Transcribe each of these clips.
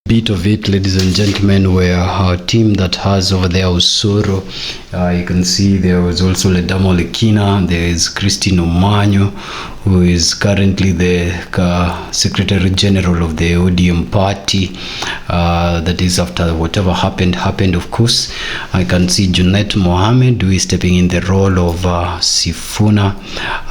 Bit of it, ladies and gentlemen, where our team that has over there Usoro, you can see there was also Ledamo Lekina, there is Christine Omanyo, who is currently the Secretary General of the ODM party. That is after whatever happened, of course. I can see Junet Mohammed, who is stepping in the role of Sifuna,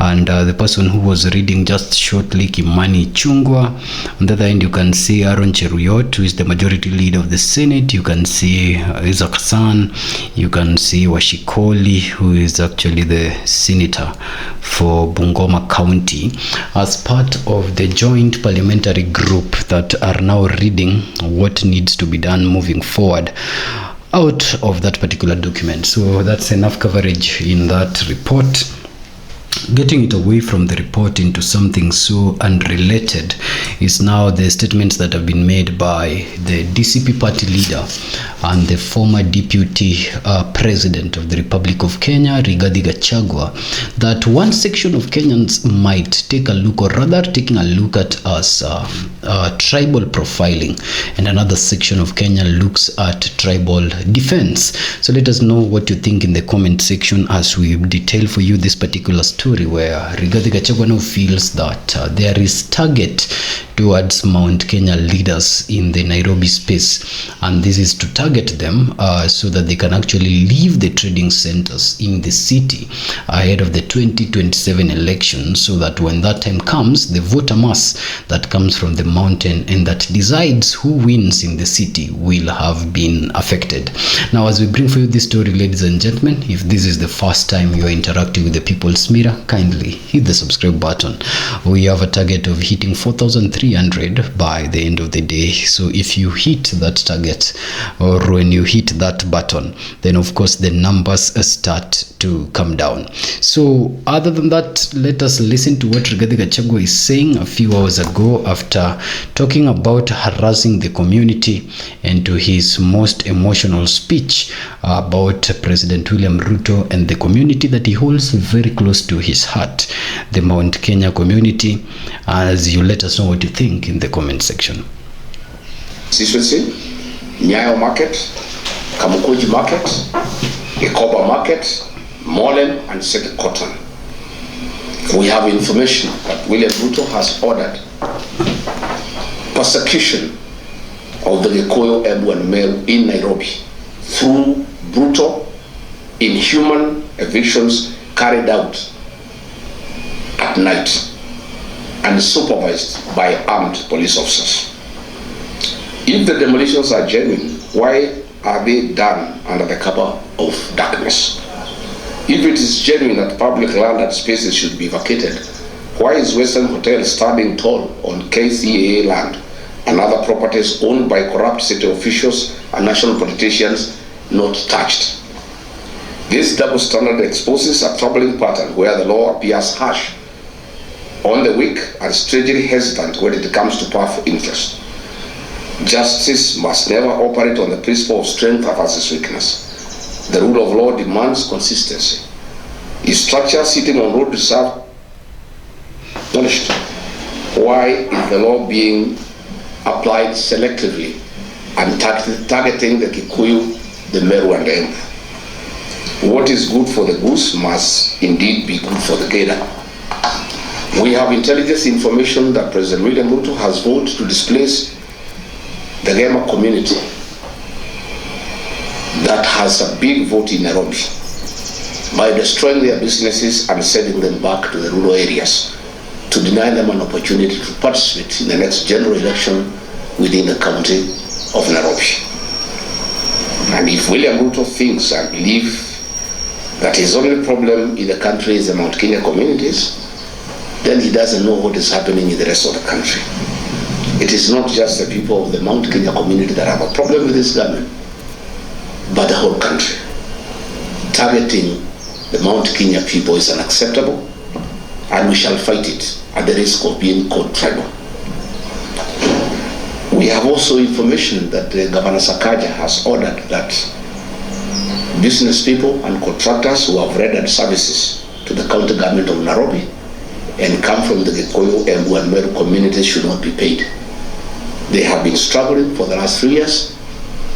and the person who was reading just shortly, Kimani Chungwa. On the other end, you can see Aaron Cheruyot, who is the majority leader of the Senate. You can see Isaac Hassan. You can see Washikoli, who is actually the senator for Bungoma County, as part of the joint parliamentary group that are now reading what needs to be done moving forward out of that particular document. So that's enough coverage in that report. Getting it away from the report into something so unrelated is now the statements that have been made by the DCP party leader and the former deputy president of the Republic of Kenya, Gachagua, that one section of Kenyans might take a look, or rather taking a look at us tribal profiling, and another section of Kenya looks at tribal defense. So let us know what you think in the comment section as we detail for you this particular story, where Gachagua now feels that there is target towards Mount Kenya leaders in the Nairobi space, and this is to target them so that they can actually leave the trading centers in the city ahead of the 2027 elections, so that when that time comes, the voter mass that comes from the mountain and that decides who wins in the city will have been affected. Now, as we bring for you this story, ladies and gentlemen, if this is the first time you are interacting with the People's Mirror, kindly hit the subscribe button. We have a target of hitting 4,300 by the end of the day. So if you hit that target, or when you hit that button, then of course the numbers start to come down. So other than that, let us listen to what Gachagua is saying a few hours ago after talking about harassing the community, and to his most emotional speech about President William Ruto and the community that he holds very close to his heart, the Mount Kenya community. As you let us know what you think in the comment section. Constituency, Nyayo Market, Kamukuji Market, Ikoba Market, Molen and City Cotton. We have information that William Ruto has ordered persecution of the Gikuyu, Embu and Meru in Nairobi through brutal, inhuman evictions carried out at night and supervised by armed police officers. If the demolitions are genuine, why are they done under the cover of darkness? If it is genuine that public land and spaces should be vacated, why is Western Hotel standing tall on KCAA land and other properties owned by corrupt city officials and national politicians not touched? This double standard exposes a troubling pattern where the law appears harsh on the weak and strangely hesitant when it comes to powerful interest. Justice must never operate on the principle of strength versus weakness. The rule of law demands consistency. Is structure sitting on road reserve punished? Why is the law being applied selectively and targeting the Kikuyu, the Meru and the Embu? What is good for the goose must indeed be good for the gator. We have intelligence information that President William Ruto has vowed to displace the Gema community that has a big vote in Nairobi by destroying their businesses and sending them back to the rural areas, to deny them an opportunity to participate in the next general election within the county of Nairobi. And if William Ruto thinks and believes that his only problem in the country is the Mount Kenya communities, then he doesn't know what is happening in the rest of the country. It is not just the people of the Mount Kenya community that have a problem with this government, but the whole country. Targeting the Mount Kenya people is unacceptable, and we shall fight it at the risk of being called tribal. We have also information that Governor Sakaja has ordered that business people and contractors who have rendered services to the county government of Nairobi and come from the Gikuyu, Embu and Meru communities should not be paid. They have been struggling for the last 3 years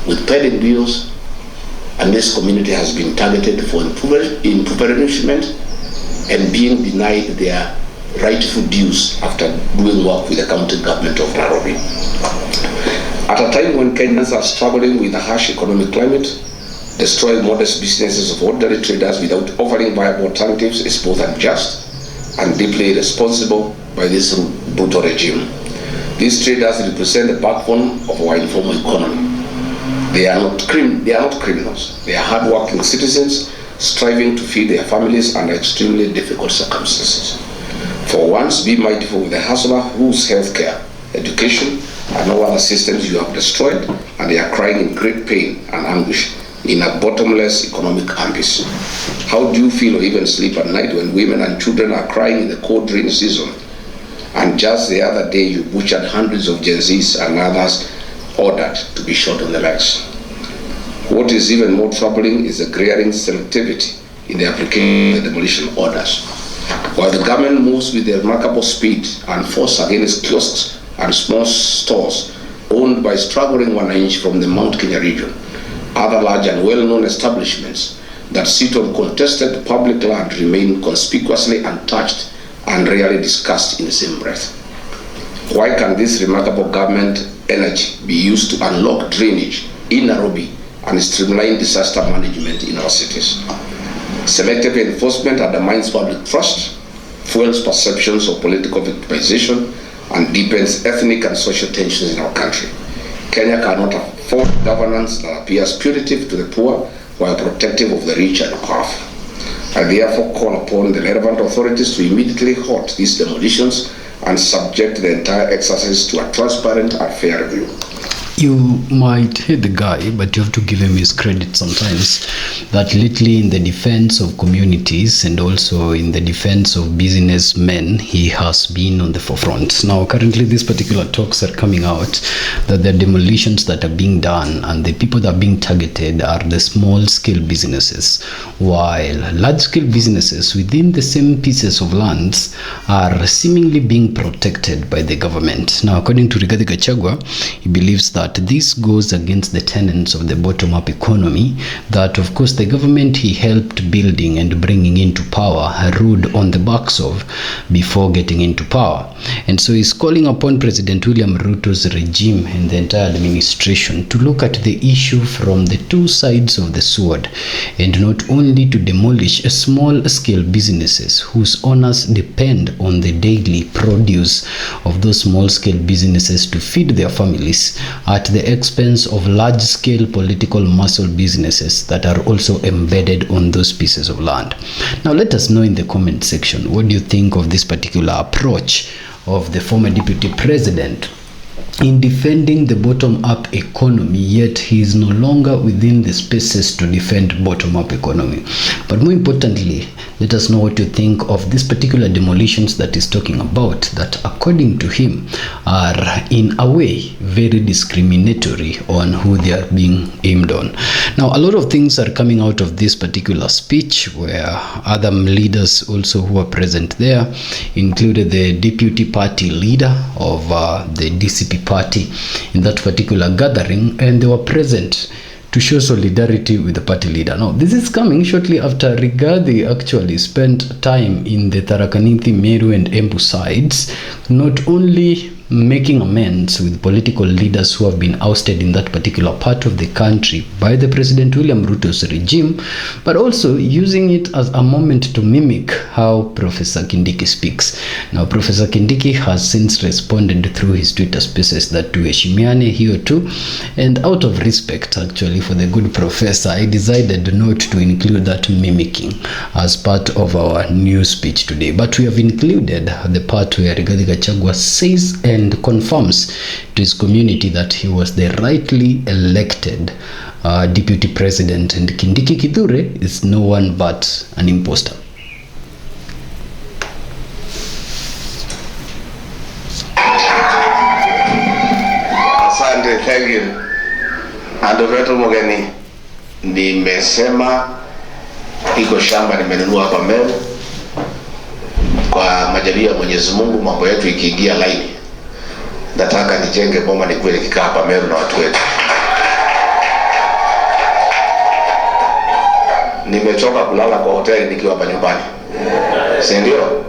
with pending bills, and this community has been targeted for impoverishment and being denied their rightful dues after doing work with the county government of Nairobi. At a time when Kenyans are struggling with a harsh economic climate, destroying modest businesses of ordinary traders without offering viable alternatives is both unjust and deeply irresponsible by this brutal regime. These traders represent the backbone of our informal economy. They are not criminals. They are hardworking citizens striving to feed their families under extremely difficult circumstances. For once, be mindful of the hustler whose healthcare, education, and all other systems you have destroyed, and they are crying in great pain and anguish in a bottomless economic abyss. How do you feel or even sleep at night when women and children are crying in the cold rain season? And just the other day, you butchered hundreds of Gen Zs and others ordered to be shot on the legs. What is even more troubling is the glaring selectivity in the application of the demolition orders. While the government moves with remarkable speed and force against kiosks and small stores owned by struggling wananchi from the Mount Kenya region, other large and well-known establishments that sit on contested public land remain conspicuously untouched and rarely discussed in the same breath. Why can this remarkable government energy be used to unlock drainage in Nairobi and streamline disaster management in our cities? Selective enforcement undermines public trust, fuels perceptions of political victimization, and deepens ethnic and social tensions in our country. Kenya cannot afford governance that appears punitive to the poor while protective of the rich and powerful. I therefore call upon the relevant authorities to immediately halt these demolitions and subject the entire exercise to a transparent and fair review. You might hate the guy, but you have to give him his credit sometimes, that lately in the defense of communities and also in the defense of businessmen, he has been on the forefront. Now, currently, these particular talks are coming out that the demolitions that are being done and the people that are being targeted are the small-scale businesses, while large-scale businesses within the same pieces of lands are seemingly being protected by the government. Now, according to Gachagua, he believes that this goes against the tenets of the bottom-up economy that, of course, the government he helped building and bringing into power rode on the backs of before getting into power. And so he's calling upon President William Ruto's regime and the entire administration to look at the issue from the two sides of the sword, and not only to demolish small-scale businesses whose owners depend on the daily produce of those small-scale businesses to feed their families, at the expense of large-scale political muscle businesses that are also embedded on those pieces of land. Now, let us know in the comment section, what do you think of this particular approach of the former deputy president in defending the bottom-up economy, yet he is no longer within the spaces to defend bottom-up economy. But more importantly, let us know what you think of this particular demolitions that he's talking about, that according to him are in a way very discriminatory on who they are being aimed on. Now, a lot of things are coming out of this particular speech, where other leaders also who are present there included the deputy party leader of the DCP party in that particular gathering, and they were present to show solidarity with the party leader. Now, this is coming shortly after Rigathi actually spent time in the Tharaka Nithi, Meru and Embu sides, not only making amends with political leaders who have been ousted in that particular part of the country by the President William Ruto's regime, but also using it as a moment to mimic how Professor Kindiki speaks. Now, Professor Kindiki has since responded through his Twitter spaces that tuheshimiane hiyo tu, and out of respect actually for the good professor, I decided not to include that mimicking as part of our new speech today. But we have included the part where Rigathi Gachagua says and confirms to his community that he was the rightly elected deputy president, and Kindiki Kithure is no one but an imposter. Asante, thank you. Andoveto Mogeni, nimesema iko shamba nimenunua hapa Meru, kwa majaliwa ya Mwenyezi Mungu mambo yetu ikiingia laini. nataka nijenge boma nikuwe nikikaa hapa Meru na watu wetu. Nimechoka kulala kwa hoteli nikiwa hapa nyumbani. Si ndio?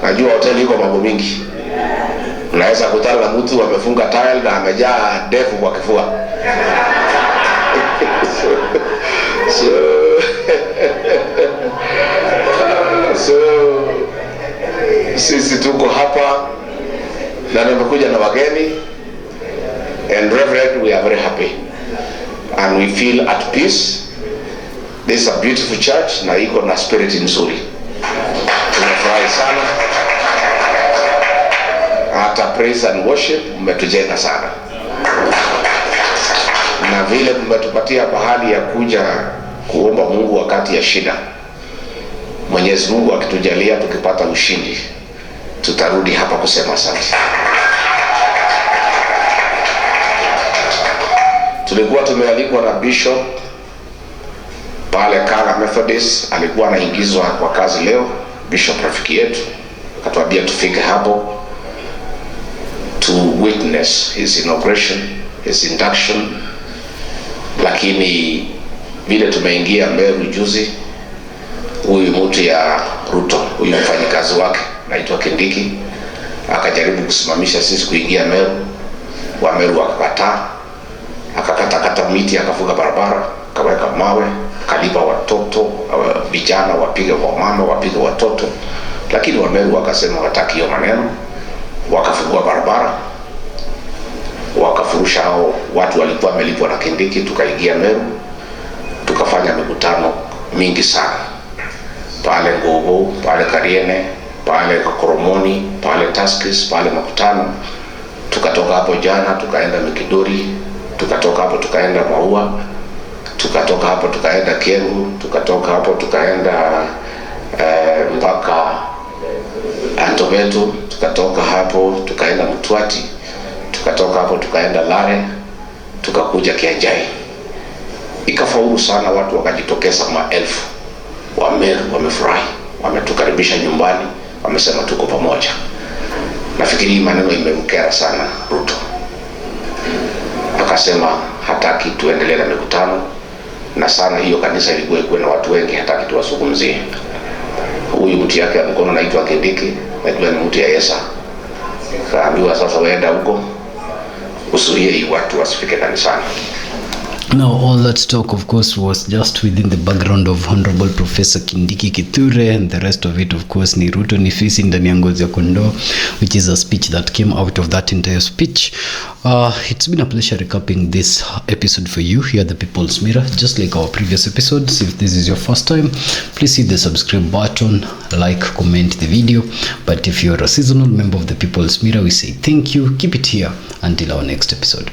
Najua hoteli iko mambo mingi. Unaweza kutana na mtu amefunga tile na amejaa ndevu kwa kifua. So sisi tuko hapa na nimekuja na wageni, and Reverend, we are very happy and we feel at peace. This is a beautiful church na iko na spirit nzuri. Tunafurahi sana. Hata praise and worship mmetujenga sana, na vile mmetupatia bahali ya kuja kuomba Mungu wakati ya shida. Mwenyezi Mungu akitujalia tukipata ushindi, tutarudi hapa kusema asante. Tulikuwa tumealikwa na Bishop pale Kala Methodist, alikuwa anaingizwa kwa kazi leo. Bishop rafiki yetu akatuambia tufike hapo to witness his inauguration, his induction. Lakini vile tumeingia Meru juzi, huyu mtu ya Ruto, huyu mfanyikazi wake anaitwa Kindiki, akajaribu kusimamisha sisi kuingia Meru. Wa Meru wakakataa, akakata miti, akafunga barabara, akaweka mawe, kalipa watoto, vijana wapige kwa mama, wapige watoto. Lakini wa Meru wakasema wataki hiyo maneno, wakafungua barabara, wakafurusha hao watu walikuwa wamelipwa na Kindiki. Tukaingia Meru, tukafanya mikutano mingi sana pale Ngogo, pale Kariene, pale Kakoromoni, pale Taskis, pale makutano. Tukatoka hapo jana tukaenda Mikidori, tukatoka hapo tukaenda Maua, tukatoka hapo tukaenda Kiengu, tukatoka hapo tukaenda mpaka Antoveto, tukatoka hapo tukaenda Mtwati, tukatoka hapo tukaenda Lare, tukakuja Kianjai. Ikafaulu sana, watu wakajitokeza maelfu. Wa Meru wamefurahi, wametukaribisha nyumbani, wamesema tuko pamoja. Nafikiri maneno imemkera sana Ruto, akasema hataki tuendelee na mikutano, na sana hiyo kanisa ilikuwa na watu wengi, hataki tuwazungumzie. Huyu mtu yake ya mkono anaitwa Kindiki, najua ni mtu ya Yesa, kaambiwa sasa waenda huko usuie hii watu wasifike kanisani. Now, all that talk, of course, was just within the background of Honorable Professor Kindiki Kithure, and the rest of it, of course, ni Ruto ni fisi ndani ya ngozi ya kondoo, which is a speech that came out of that entire speech. It's been a pleasure recapping this episode for you here at the People's Mirror, just like our previous episodes. If this is your first time, please hit the subscribe button, like, comment the video. But if you're a seasonal member of the People's Mirror, we say thank you. Keep it here until our next episode.